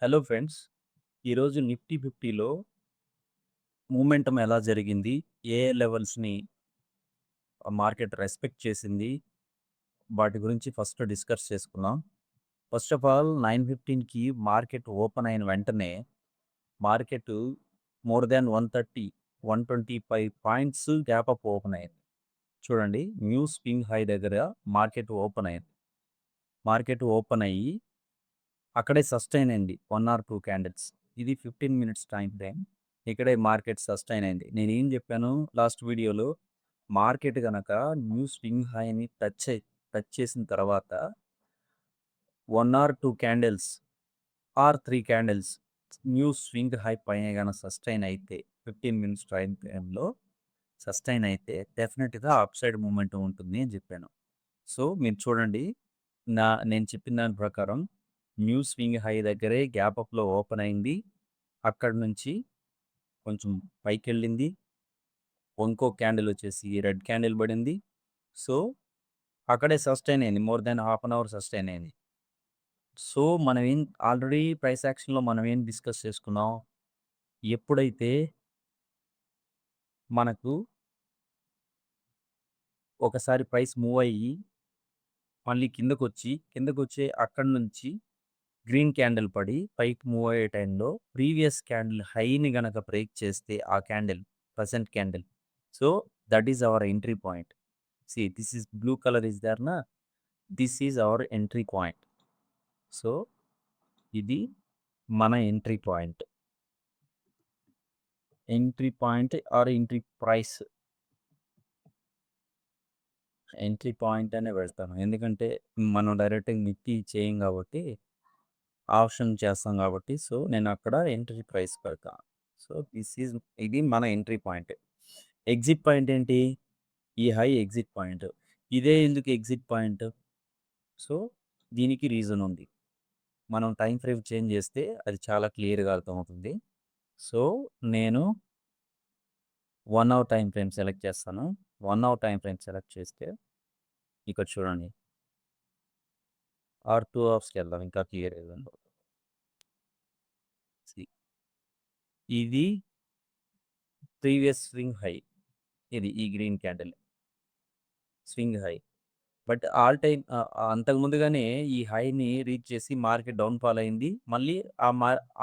Hello friends. ఈరోజు నిఫ్టీ 50లో momentum ఎలా జరిగింది? ఏ లెవెల్స్‌ని మార్కెట్ రెస్పెక్ట్ చేసింది? వాటి గురించి ఫస్ట్ డిస్కస్ చేసుకుందాం. ఫస్ట్ ఆఫ్ ఆల్ 9:15కి మార్కెట్ ఓపెన్ అయిన వెంటనే market more than 130, 125 points gap up open అయింది. చూడండి, న్యూ స్వింగ్ హై దగ్గర మార్కెట్ ఓపెన్ అయింది. మార్కెట్ ఓపెన్ అయ్యి అక్కడే సస్టైన్ అయింది 1 ఆర్ 2 క్యాండిల్స్. ఇది 15 మినిట్స్ టైమ్ ఫ్రేమ్. ఇక్కడే మార్కెట్ సస్టైన్ అయింది. నేనేం చెప్పాను లాస్ట్ వీడియోలో, మార్కెట్ గనక న్యూ స్వింగ్ హైని టచ్ చేసిన తర్వాత 1 or 2 candles or 3 candles new swing high పైన గనక సస్టైన్ అయితే 15 మినిట్స్ టైమ్ ఫ్రేమ్‌లో సస్టైన్ అయితే డెఫినిట్‌గా అప్ సైడ్ మూవ్‌మెంట్ ఉంటుంది అని చెప్పాను. సో, మీరు చూడండి, నేను చెప్పిన దాని ప్రకారం న్యూ స్వింగ్ హై దగ్గరే గ్యాప్ అప్‌లో ఓపెన్ అయింది. అక్కడి నుంచి కొంచెం పైకెళ్ళింది. ఇంకో క్యాండిల్ వచ్చేసి రెడ్ క్యాండిల్ పడింది. సో, అక్కడే సస్టైన్ అయింది. More than half an hour sustain అయింది. సో, ఆల్రెడీ ప్రైస్ యాక్షన్‌లో మనం ఏం డిస్కస్ చేసుకున్నాం? ఎప్పుడైతే మనకు ఒకసారి ప్రైస్ మూవ్ అయ్యి మళ్ళీ కిందకొచ్చి అక్కడి నుంచి గ్రీన్ క్యాండిల్ పడి పైకి మూవ్ అయ్యే టైంలో ప్రీవియస్ క్యాండిల్ హైని గనక బ్రేక్ చేస్తే ఆ candle, present candle, so that is our entry point. This is blue colour is there నా, this is our entry point. So ఇది మన entry point. Entry point or entry price. Entry point అనే పెడతాను. ఎందుకంటే మనం డైరెక్ట్‌గా నిఫ్టీ చేయం కాబట్టి, ఆప్షన్ చేస్తాం కాబట్టి, సో నేను అక్కడ ఎంట్రీ ప్రైస్ పెడతా. సో ఇది మన ఎంట్రీ పాయింట్. ఎగ్జిట్ పాయింట్ ఏంటి? ఈ హై ఎగ్జిట్ పాయింట్. ఇదే ఎందుకు ఎగ్జిట్ పాయింట్? సో దీనికి రీజన్ ఉంది. మనం టైమ్ ఫ్రేమ్ చేంజ్ చేస్తే అది చాలా క్లియర్‌గా అర్థమవుతుంది. సో నేను 1 అవర్ టైమ్ ఫ్రేమ్ సెలెక్ట్ చేస్తాను. 1 అవర్ టైమ్ ఫ్రేమ్ సెలెక్ట్ చేస్తే ఇక్కడ చూడండి, ఆర్ 2 అవర్స్‌కి వెళ్దాం, ఇంకా క్లియర్‌గా కనపడుతుంది. సి ఇది ప్రీవియస్ స్వింగ్ హై. ఇది ఈ green candle swing high. But అంతకు ముందుగానే ఈ హైని రీచ్ చేసి మార్కెట్ డౌన్ ఫాల్ అయింది. మళ్ళీ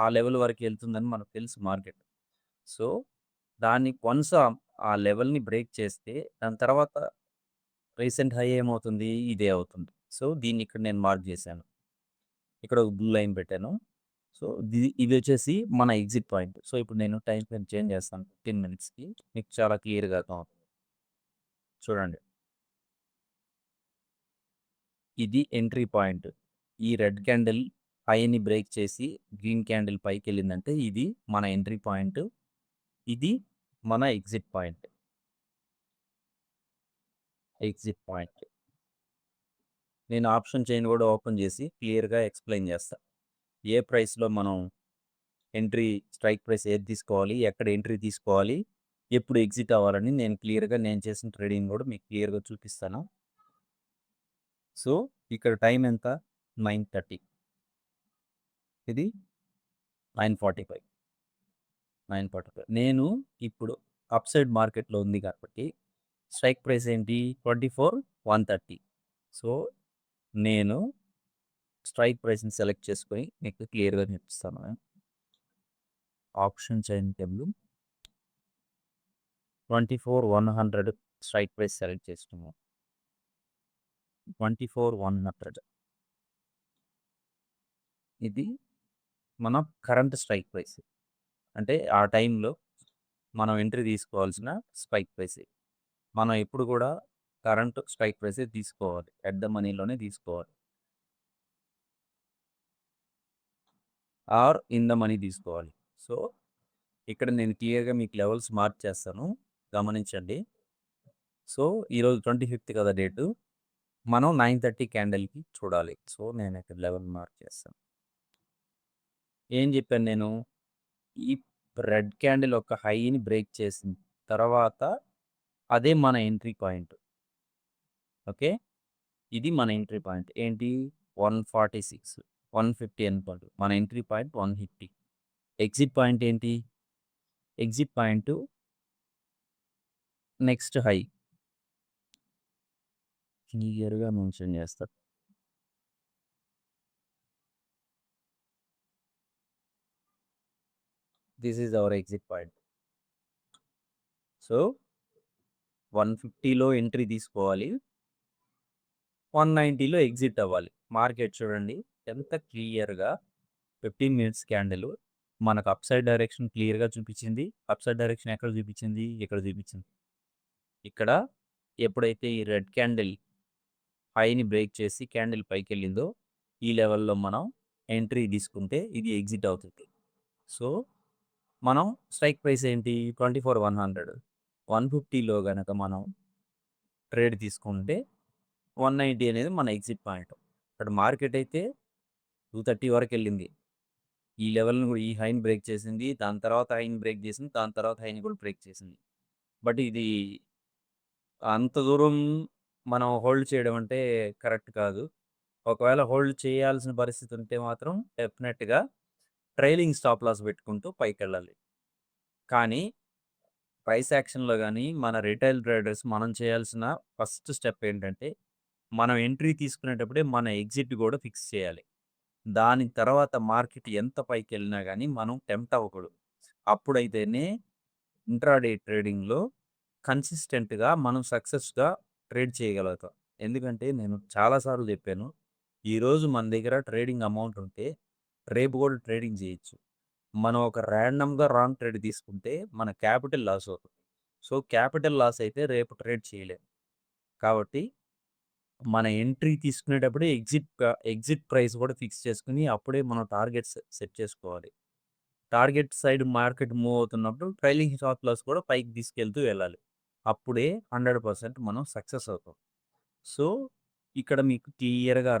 ఆ లెవెల్ వరకు వెళ్తుందని మనకు తెలుసు మార్కెట్. సో దాన్ని వన్స్ ఆ లెవెల్‌ని బ్రేక్ చేస్తే దాని తర్వాత రీసెంట్ హై ఏమవుతుంది? ఇదే అవుతుంది. సో దీన్ని ఇక్కడ నేను మార్క్ చేశాను. ఇక్కడ ఒక బ్లూ లైన్ పెట్టాను. సో ఇది వచ్చేసి మన ఎగ్జిట్ పాయింట్. సో ఇప్పుడు నేను టైమ్ ఫ్రేమ్ చేంజ్ చేస్తాను 15 మినిట్స్‌కి. మీకు చాలా క్లియర్‌గా అర్థమవుతుంది. చూడండి, ఇది ఎంట్రీ పాయింట్. ఈ రెడ్ క్యాండిల్ హైని బ్రేక్ చేసి గ్రీన్ క్యాండిల్ పైకెళ్ళిందంటే ఇది మన ఎంట్రీ పాయింట్. ఇది మన ఎగ్జిట్ పాయింట్. Exit point. నేను ఆప్షన్ చైన్ కూడా ఓపెన్ చేసి క్లియర్‌గా ఎక్స్‌ప్లెయిన్ చేస్తా. ఏ ప్రైస్‌లో మనం స్ట్రైక్ ప్రైస్ ఏది తీసుకోవాలి? ఎక్కడ ఎంట్రీ తీసుకోవాలి? ఎప్పుడు ఎగ్జిట్ అవ్వాలని నేను చేసిన ట్రేడింగ్ కూడా మీకు క్లియర్‌గా చూపిస్తాను. సో ఇక్కడ టైం ఎంత? 9:30. ఇది 9:45. 9:45. నేను ఇప్పుడు అప్ సైడ్ మార్కెట్‌లో ఉంది కాబట్టి స్ట్రైక్ ప్రైస్ ఏంటి? 24,130. సో నేను స్ట్రైక్ ప్రైస్‌ని సెలెక్ట్ చేసుకొని మీకు క్లియర్‌గా చూపిస్తాను. Option chain table 24,100 strike price select చేసుకున్నాము. 24,100 ఇది మన కరెంట్ స్ట్రైక్ ప్రైస్. అంటే ఆ టైంలో మనం ఎంట్రీ తీసుకోవాల్సిన స్ట్రైక్ ప్రైస్. మనం ఎప్పుడు కూడా కరెంట్ స్ట్రైక్ ప్రైసే తీసుకోవాలి. ఎట్ ద మనీలోనే తీసుకోవాలి. ఆర్ ఇన్ ద మనీ తీసుకోవాలి. సో ఇక్కడ నేను క్లియర్‌గా మీకు లెవెల్స్ మార్క్ చేస్తాను. గమనించండి. సో ఈరోజు 25థ్ కదా డేటు. మనం 9:30 క్యాండిల్‌కి చూడాలి. సో నేను ఇక్కడ లెవెల్ మార్క్ చేస్తాను. ఏం చెప్పాను నేను? ఈ రెడ్ క్యాండిల్ ఒక హైని బ్రేక్ చేసిన తర్వాత అదే మన ఎంట్రీ పాయింట్. ఓకే. ఇది మన ఎంట్రీ పాయింట్. ఏంటి? 146. 150 అనుకోండి. మన ఎంట్రీ పాయింట్ 150. ఎగ్జిట్ పాయింట్ ఏంటి? Exit point next high. క్లియర్‌గా మెన్షన్ చేస్తా. This is our exit point. So, 150లో ఎంట్రీ తీసుకోవాలి. 190లో ఎగ్జిట్ అవ్వాలి. మార్కెట్ చూడండి ఎంత క్లియర్‌గా 15 మినిట్స్ క్యాండిల్ మనకు అప్‌సైడ్ డైరెక్షన్ క్లియర్‌గా చూపించింది. అప్‌సైడ్ డైరెక్షన్ ఎక్కడ చూపించింది? ఇక్కడ చూపించింది. ఇక్కడ ఎప్పుడైతే ఈ రెడ్ క్యాండిల్ హైని బ్రేక్ చేసి క్యాండిల్ పైకెళ్ళిందో, ఈ లెవెల్‌లో మనం ఎంట్రీ తీసుకుంటే ఇది ఎగ్జిట్ అవుతుంది. సో, మనం స్ట్రైక్ ప్రైస్ ఏంటి? 24,100. 150లో గనక మనం ట్రేడ్ తీసుకుంటే 190 అనేది మన ఎగ్జిట్ పాయింట్. ఇక్కడ మార్కెట్ అయితే 230 వరకెళ్ళింది. ఈ లెవెల్‌ని ఈ హైని బ్రేక్ చేసింది. దాని తర్వాత హైని బ్రేక్ చేసింది. దాని తర్వాత హైని కూడా బ్రేక్ చేసింది. బట్ ఇది అంత దూరం మనం హోల్డ్ చేయడం అంటే కరెక్ట్ కాదు. ఒకవేళ హోల్డ్ చేయాల్సిన పరిస్థితి ఉంటే మాత్రం డెఫినెట్‌గా ట్రైలింగ్ స్టాప్ లాస్ పెట్టుకుంటూ పైకెళ్ళాలి. కానీ ప్రైస్ యాక్షన్‌లో గాని, మన రిటైల్ ట్రేడర్స్ మనం చేయాల్సిన ఫస్ట్ స్టెప్ ఏంటంటే, మనం ఎంట్రీ తీసుకునేటప్పుడే మన ఎగ్జిట్ గూడా ఫిక్స్ చేయాలి. దాని తర్వాత మార్కెట్ ఎంత పైకెళ్ళినా గాని మనం టెంప్ట్ అవ్వకూడదు. అప్పుడైతేనే ఇంట్రాడే ట్రేడింగ్‌లో కన్సిస్టెంట్‌గా మనం సక్సెస్‌గా ట్రేడ్ చేయగలుగుతాం. ఎందుకంటే నేను చాలా సార్లు చెప్పాను. ఈరోజు మన దగ్గర ట్రేడింగ్ అమౌంట్ ఉంటే, రేపు గూడా ట్రేడింగ్ చేయొచ్చు. మనం ఒక ర్యాండమ్‌గా రాంగ్ ట్రేడ్ తీసుకుంటే మన క్యాపిటల్ లాస్ అవుతుంది. సో, క్యాపిటల్ లాస్ అయితే రేపు ట్రేడ్ చేయలేం. కాబట్టి మన ఎంట్రీ తీసుకునేటప్పుడే ఎగ్జిట్ ప్రైస్ కూడా ఫిక్స్ చేసుకొని అప్పుడే మనం టార్గెట్స్ సెట్ చేసుకోవాలి. టార్గెట్ సైడ్ మార్కెట్ మూవ్ అవుతున్నప్పుడు ట్రైలింగ్ స్టాప్ లాస్ కూడా పైకి తీసుకెళ్తూ వెళ్ళాలి. అప్పుడే 100% మనం సక్సెస్ అవుతాం. సో, ఇక్కడ మీకు క్లియర్‌గా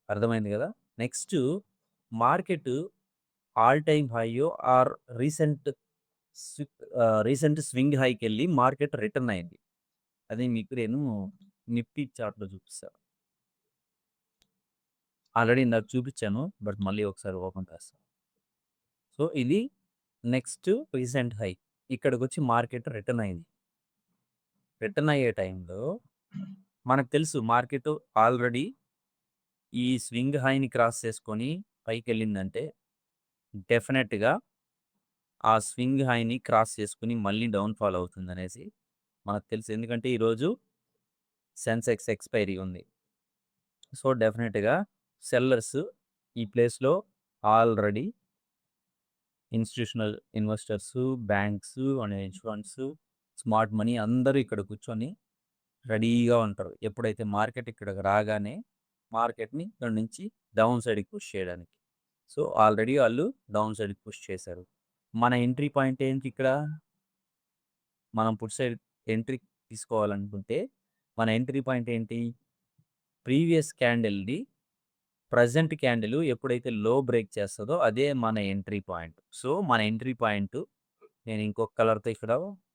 అర్థమైంది గదా! నెక్స్టు మార్కెట్ ఆల్ టైమ్ హైయో ఆర్ రీసెంట్ రీసెంట్ స్వింగ్ హైకెళ్ళి మార్కెట్ రిటర్న్ అయింది. అది మీకు నేను నిఫ్టీ చార్ట్‌లో చూపిస్తా. ఆల్రెడీ ఇందాక చూపిచ్చాను. బట్ మళ్ళీ ఒకసారి ఓపెన్ చేస్తా. సో, ఇది నెక్స్ట్ రీసెంట్ హై. ఇక్కడికొచ్చి మార్కెట్ రిటర్న్ అయింది. రిటర్న్ అయ్యే టైంలో మనకు తెలుసు మార్కెట్ ఆల్రెడీ ఈ స్వింగ్ హైని క్రాస్ చేసుకొని పైకెళ్ళిందంటే డెఫినెట్‌గా ఆ స్వింగ్ హైని క్రాస్ చేసుకొని మళ్ళీ డౌన్ ఫాల్ అవుతుందనేసి మనకు తెలుసు. ఎందుకంటే ఈరోజు సెన్సెక్స్ ఎక్స్‌పైరీ ఉంది. సో, డెఫినెట్‌గా సెల్లర్స్ ఈ ప్లేస్‌లో already institutional ఇన్వెస్టర్సు, banks and hedge funds, smart money అందరూ ఇక్కడ కూర్చొని రెడీగా ఉంటారు. ఎప్పుడైతే మార్కెట్ ఇక్కడికి రాగానే మార్కెట్‌ని ఇక్కడి నుంచి డౌన్ సైడ్‌కి పుష్ చేయడానికి. సో, ఆల్రెడీ ఆళ్ళు డౌన్ సైడ్‌కి పుష్ చేశారు. మన ఎంట్రీ పాయింట్ ఏంటి ఇక్కడ? మనం పుట్ సైడ్ ఎంట్రీ తీసుకోవాలనుకుంటే మన ఎంట్రీ పాయింట్ ఏంటి? ప్రీవియస్ క్యాండిల్‌ది ప్రెజెంట్ క్యాండిల్ ఎప్పుడైతే లో బ్రేక్ చేస్తదో అదే మన ఎంట్రీ పాయింట్. సో, మన ఎంట్రీ పాయింట్ నేను ఇంకొక కలర్‌తో ఇక్కడ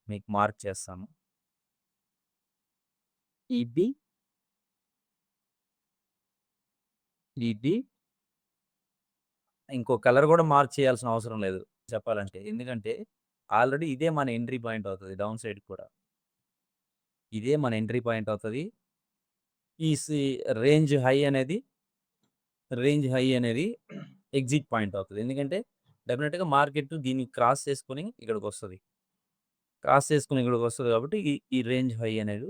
మీకు మార్క్ చేస్తాను. ఇది, ఇది ఇంకో కలర్ గూడా మార్క్ చేయాల్సిన అవసరం లేదు చెప్పాలంటే. ఎందుకంటే ఆల్రెడీ ఇదే మన ఎంట్రీ పాయింట్ అవుతది డౌన్ సైడ్‌కి కూడా. ఇదే మన ఎంట్రీ పాయింట్ అవుతది. ఈ రేంజ్ హై అనేది ఎగ్జిట్ పాయింట్ అవుతది. ఎందుకంటే డెఫినిట్‌గా మార్కెట్ దీన్ని క్రాస్ చేసుకొని ఇక్కడికొస్తది. క్రాస్ చేసుకొని ఇక్కడికొస్తది కాబట్టి ఈ రేంజ్ హై అనేది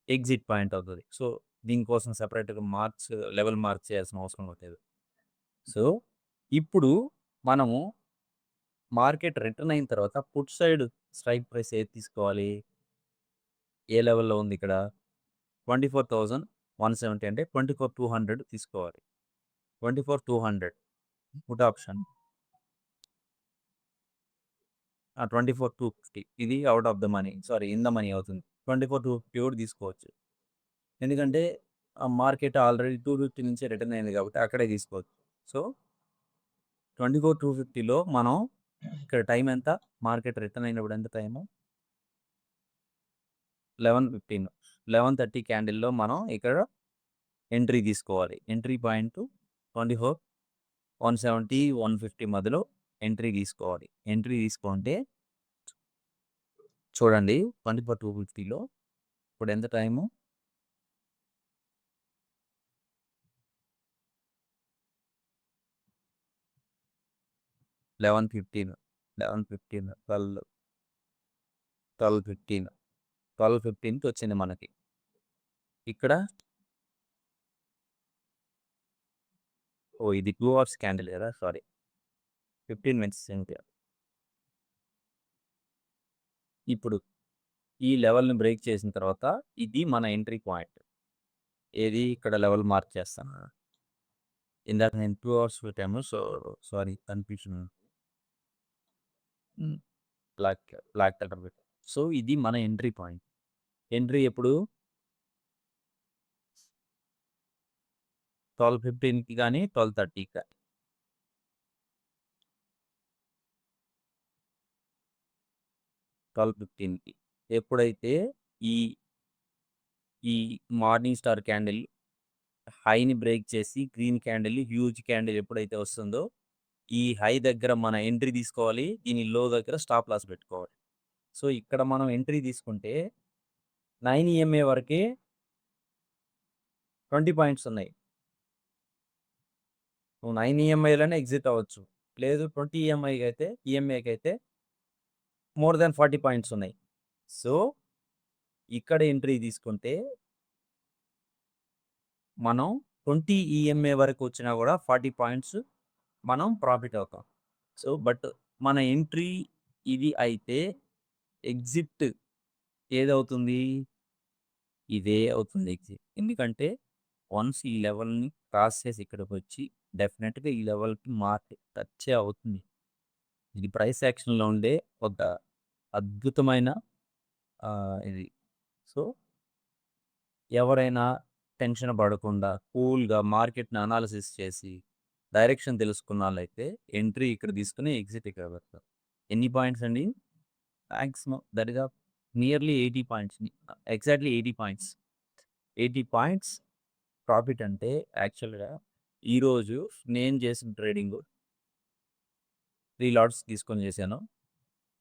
ఎగ్జిట్ పాయింట్ అవుతది. సో, దీనికోసం సెపరేట్‌గా లెవెల్ మార్క్ చేయాల్సిన అవసరం లేదు. సో, ఇప్పుడు మనము మార్కెట్ రిటర్న్ అయిన తర్వాత పుట్ సైడ్ స్ట్రైక్ ప్రైస్ ఏది తీసుకోవాలి? ఏ లెవెల్‌లో ఉంది ఇక్కడ? 24,170 అంటే 24,200 తీసుకోవాలి. 24,200 పుట్ ఆప్షన్. 24,250 ఇది out of the money. Sorry in the money అవుతుంది. 24,250 కూడా తీసుకోవచ్చు. ఎందుకంటే మార్కెట్ ఆల్రెడీ 250 నుంచే రిటర్న్ అయింది కాబట్టి అక్కడే తీసుకోవచ్చు. సో, 24,250లో మనం ఇక్కడ టైమ్ ఎంత? మార్కెట్ రిటర్న్ అయినప్పుడు ఎంత టైము? 11:15 11:30 క్యాండిల్‌లో మనం ఇక్కడ ఎంట్రీ తీసుకోవాలి. ఎంట్రీ పాయింట్ 24, 170, 150 మధ్యలో ఎంట్రీ తీసుకోవాలి. ఎంట్రీ తీసుకుంటే చూడండి 24, 250లో ఇప్పుడు ఎంత టైము? 11:15, 11:15, 12, 12:15, 12:15కి వచ్చింది మనకి. ఇక్కడ ఇది 2 అవర్స్ క్యాండిల్ కదా! సారీ. 15 మినిట్స్ ఇంకా. ఇప్పుడు ఈ లెవెల్‌ని బ్రేక్ చేసిన తర్వాత ఇది మన ఎంట్రీ పాయింట్. ఏది ఇక్కడ లెవెల్ మార్క్ చేస్తాను. ఇందాక నేను 2 అవర్స్ పెట్టాము. So, sorry confusion. హ్మ్. బ్లాక్ కలర్ పెట్టాను. సో, ఇది మన ఎంట్రీ పాయింట్. ఎంట్రీ ఎప్పుడు? 12:15కి గాని, 12:30కి గాని. 12:15కి. ఎప్పుడైతే ఈ, ఈ మార్నింగ్ స్టార్ క్యాండిల్ హైని బ్రేక్ చేసి గ్రీన్ క్యాండిల్, హ్యూజ్ క్యాండిల్ ఎప్పుడైతే వస్తుందో, ఈ హై దగ్గర మన ఎంట్రీ తీసుకోవాలి. దీని లో దగ్గర స్టాప్ లాస్ పెట్టుకోవాలి. సో, ఇక్కడ మనం ఎంట్రీ తీసుకుంటే 9 ఈఎంఏ వరకే 20 పాయింట్స్ ఉన్నాయి. నువ్వు 9 ఈఎంఐలోనే ఎగ్జిట్ అవ్వచ్చు. లేదు 20 ఈఎంఐకైతే మోర్ దాన్ 40 పాయింట్స్ ఉన్నాయి. సో, ఇక్కడ ఎంట్రీ తీసుకుంటే మనం 20 ఈఎంఏ వరకు వచ్చినా కూడా 40 పాయింట్స్ మనం ప్రాఫిట్ అవుతాం. సో, బట్ మన ఎంట్రీ ఇది అయితే ఎగ్జిట్ ఏదవుతుంది? ఇదే అవుతుంది ఎగ్జిట్. ఎందుకంటే వన్స్ ఈ లెవెల్‌ని క్రాస్ చేసి ఇక్కడికొచ్చి డెఫినిట్‌గా ఈ లెవెల్‌కి మార్కెట్ టచ్చే అవుతుంది. ఇది ప్రైస్ యాక్షన్‌లో ఉండే ఒక అద్భుతమైన ఇది. సో, ఎవరైనా టెన్షన్ పడకుండా కూల్‌గా మార్కెట్‌ని అనాలిసిస్ చేసి డైరెక్షన్ తెలుసుకున్నోళ్ళైతే ఎంట్రీ ఇక్కడ తీసుకొని ఎగ్జిట్ ఇక్కడ పెడతారు. ఎన్ని పాయింట్స్ అండి? మాక్సిమం దరిదాపు nearly 80 points. Exactly 80 points. 80 points profit అంటే యాక్చువల్‌గా ఈరోజు నేను చేసిన ట్రేడింగు 3 లాట్స్ తీసుకొని చేశాను.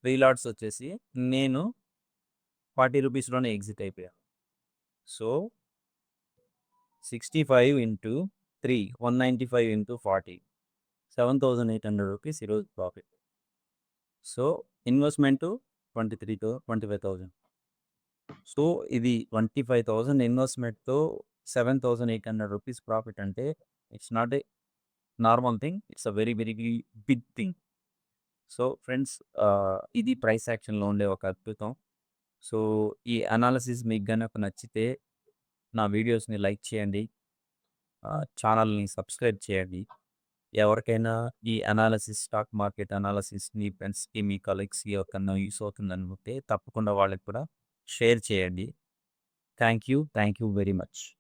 3 లాట్స్ వచ్చేసి నేను 40 రూపీస్‌లోనే ఎగ్జిట్ అయిపోయాను. సో, 65 ఇంటూ 3, 195 ఇంటూ 40, 7,800 రూపీస్ ఈరోజు ప్రాఫిట్. So, investment 25,000. సో, ఇది 25,000 ఇన్వెస్ట్‌మెంట్‌తో 7,800 రూపీస్ ప్రాఫిట్ అంటే it's not a normal thing. It's a very, very big thing. So, friends ఇది ప్రైస్ యాక్షన్‌లో ఉండే ఒక అద్భుతం. సో, ఈ అనాలిసిస్ మీకు గనక నచ్చితే నా వీడియోస్‌ని లైక్ చేయండి. ఛానల్‌ని సబ్స్క్రైబ్ చేయండి. ఎవరికైనా ఈ అనాలిసిస్, స్టాక్ మార్కెట్ అనాలిసిస్ మీ ఫ్రెండ్స్‌కి, మీ కలీగ్స్‌కి ఎవరికన్నా యూజ్ అవుతుందనుకుంటే తప్పకుండా వాళ్ళకి కూడా షేర్ చేయండి. Thank you very much.